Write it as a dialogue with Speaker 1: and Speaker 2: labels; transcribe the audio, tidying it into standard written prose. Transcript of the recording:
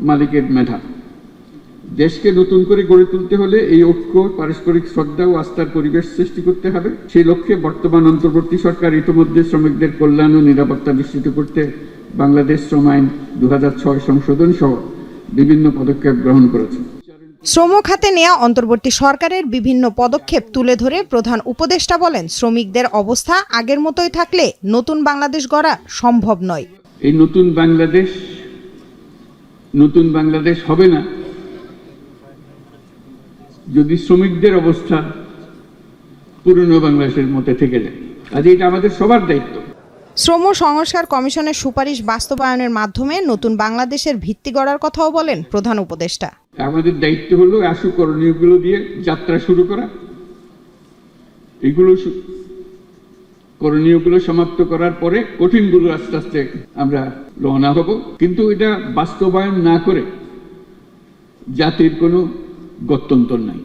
Speaker 1: মালিকের মেধা। দেশকে নতুন করে গড়ে তুলতে হলে এই ঐক্য, পারস্পরিক শ্রদ্ধা ও আস্থার পরিবেশ সৃষ্টি করতে হবে। সেই লক্ষ্যে বর্তমান অন্তর্বর্তী সরকার ইতিমধ্যে শ্রমিকদের কল্যাণ ও নিরাপত্তা নিশ্চিত করতে বাংলাদেশ শ্রম আইন 2006 সংশোধন সহ বিভিন্ন পদক্ষেপ গ্রহণ করেছে।
Speaker 2: শ্রম খাতে নেওয়া অন্তর্বর্তী সরকারের বিভিন্ন পদক্ষেপ তুলে ধরে প্রধান উপদেষ্টা বলেন, শ্রমিকদের অবস্থা আগের মতোই থাকলে নতুন বাংলাদেশ গড়া সম্ভব নয়।
Speaker 1: এই নতুন বাংলাদেশ হবে না যদি শ্রমিকদের অবস্থা পুরনো বাংলাদেশের মধ্যে থেকে যায়। আজ এটা আমাদের সবার দায়িত্ব।
Speaker 2: শ্রম সংস্কার কমিশনের সুপারিশ বাস্তবায়নের মাধ্যমে নতুন বাংলাদেশের ভিত্তি গড়ার কথাও বলেন প্রধান উপদেষ্টা।
Speaker 1: আমাদের দায়িত্ব হলো আশু করণীয়গুলো দিয়ে যাত্রা শুরু করা, এগুলো করণীয়গুলো সমাপ্ত করার পরে কঠিনগুলো আস্তে আস্তে আমরা রওনা হব। কিন্তু এটা বাস্তবায়ন না করে জাতির কোনো গত্যন্তর নাই।